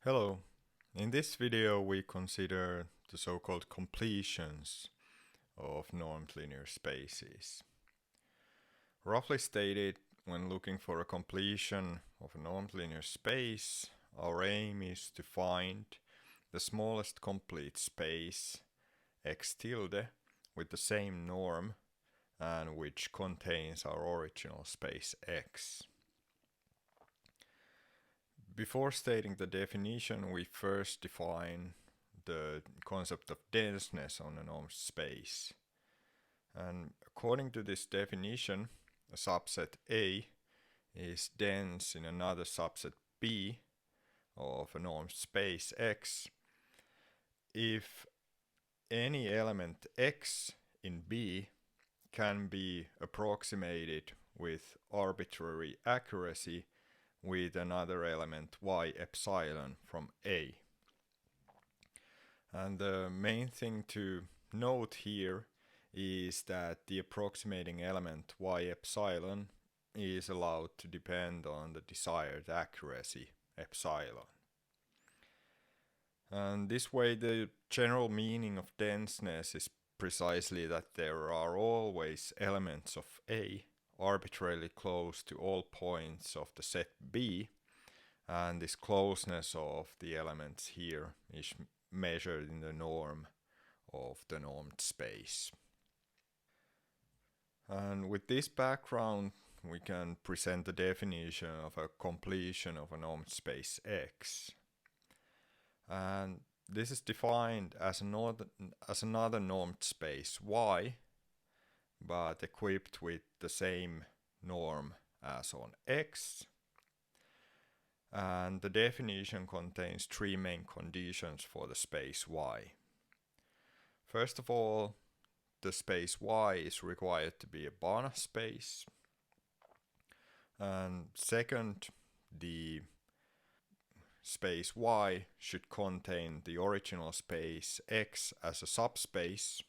Hello. In this video we consider the so-called completions of normed linear spaces. Roughly stated, when looking for a completion of a normed linear space, our aim is to find the smallest complete space x tilde with the same norm and which contains our original space x. Before stating the definition, we first define the concept of denseness on a normed space. And according to this definition, a subset A is dense in another subset B of a normed space X if any element X in B can be approximated with arbitrary accuracy with another element y epsilon from A. And the main thing to note here is that the approximating element y epsilon is allowed to depend on the desired accuracy epsilon. And this way the general meaning of denseness is precisely that there are always elements of A arbitrarily close to all points of the set B, and this closeness of the elements here is measured in the norm of the normed space. And with this background, we can present the definition of a completion of a normed space X. And this is defined as another normed space Y, but equipped with the same norm as on X. And the definition contains three main conditions for the space Y. First of all, the space Y is required to be a Banach space. And second, the space Y should contain the original space X as a subspace,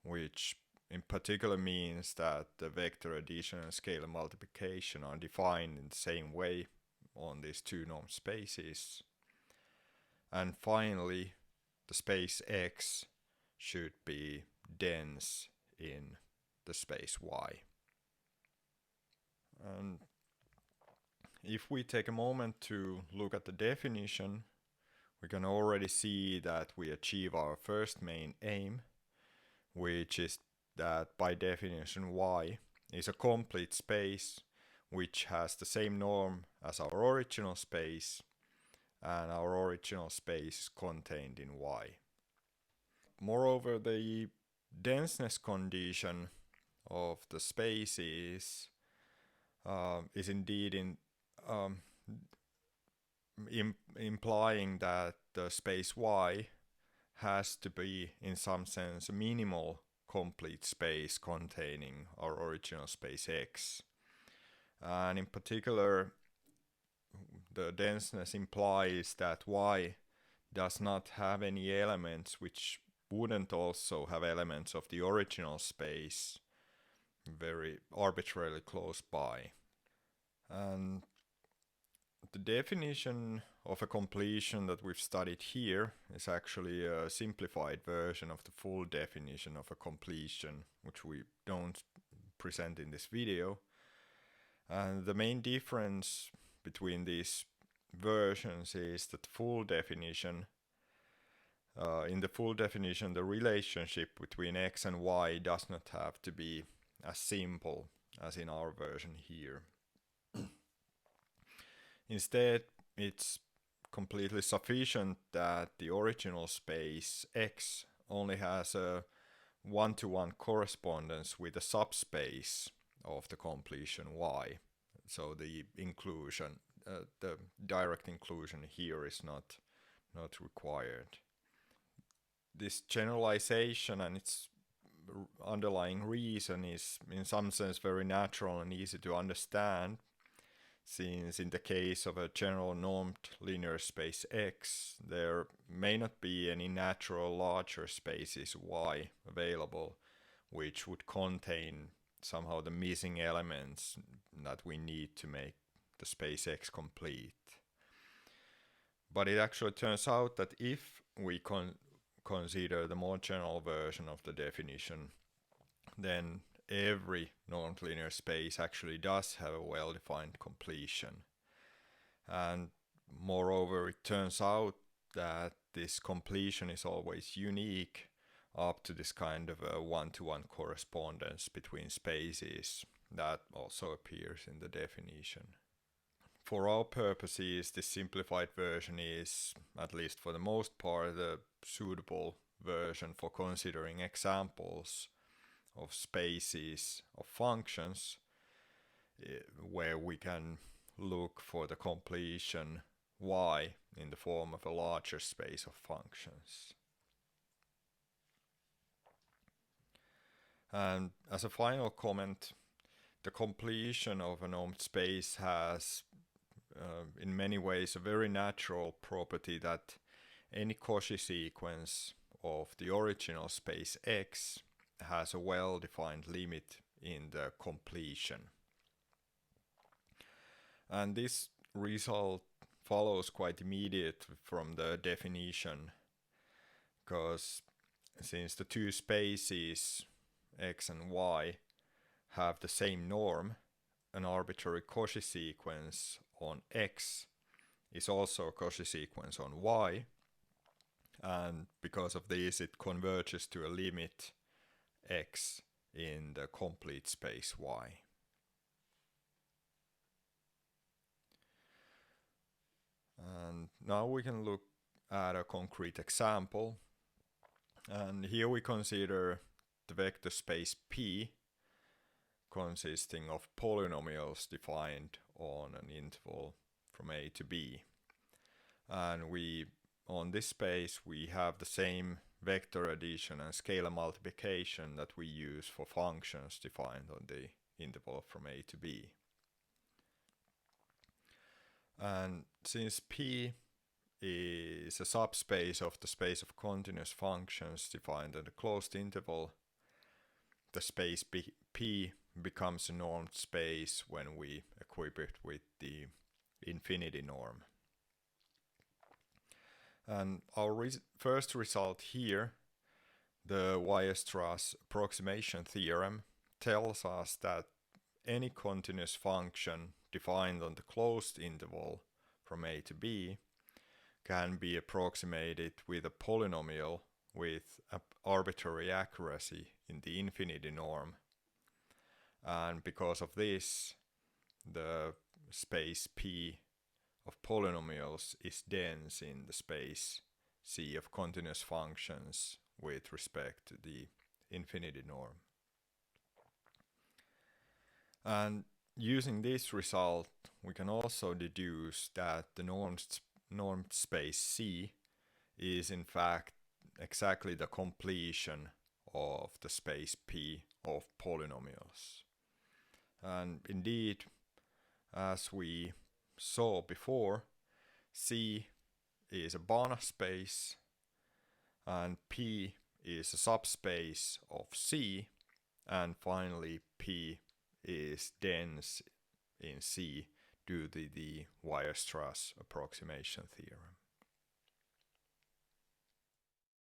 which in particular means that the vector addition and scalar multiplication are defined in the same way on these two normed spaces. And finally, the space X should be dense in the space Y. And if we take a moment to look at the definition, we can already see that we achieve our first main aim, which is that by definition Y is a complete space which has the same norm as our original space, and our original space is contained in Y. Moreover, the denseness condition of the space is indeed implying that the space Y has to be in some sense a minimal complete space containing our original space X. And in particular, the denseness implies that Y does not have any elements which wouldn't also have elements of the original space very arbitrarily close by. And the definition of a completion that we've studied here is actually a simplified version of the full definition of a completion, which we don't present in this video. And the main difference between these versions is that the full definition, in the full definition, the relationship between X and Y does not have to be as simple as in our version here. Instead, it's completely sufficient that the original space X only has a one-to-one correspondence with the subspace of the completion Y. So the inclusion, the direct inclusion here is not required. This generalization and its underlying reason is in some sense very natural and easy to understand, since in the case of a general normed linear space X, there may not be any natural larger spaces Y available, which would contain somehow the missing elements that we need to make the space X complete. But it actually turns out that if we consider the more general version of the definition, then every normed linear space actually does have a well-defined completion. And moreover, it turns out that this completion is always unique up to this kind of a one-to-one correspondence between spaces that also appears in the definition. For our purposes, this simplified version is, at least for the most part, the suitable version for considering examples of spaces of functions where we can look for the completion y in the form of a larger space of functions. And as a final comment, the completion of a normed space has in many ways a very natural property that any Cauchy sequence of the original space X has a well-defined limit in the completion. And this result follows quite immediately from the definition, because since the two spaces X and Y have the same norm, an arbitrary Cauchy sequence on X is also a Cauchy sequence on Y, and because of this it converges to a limit X in the complete space Y. And now we can look at a concrete example, and here we consider the vector space P consisting of polynomials defined on an interval from A to B. And on this space we have the same vector addition and scalar multiplication that we use for functions defined on the interval from A to B. And since P is a subspace of the space of continuous functions defined in a closed interval, the space P becomes a normed space when we equip it with the infinity norm. And our first result here, the Weierstrass approximation theorem, tells us that any continuous function defined on the closed interval from A to B can be approximated with a polynomial with arbitrary accuracy in the infinity norm. And because of this, the space P of polynomials is dense in the space C of continuous functions with respect to the infinity norm. And using this result, we can also deduce that the normed space C is in fact exactly the completion of the space P of polynomials. And indeed, as we saw before, C is a Banach space and P is a subspace of C, and finally P is dense in C due to the Weierstrass approximation theorem.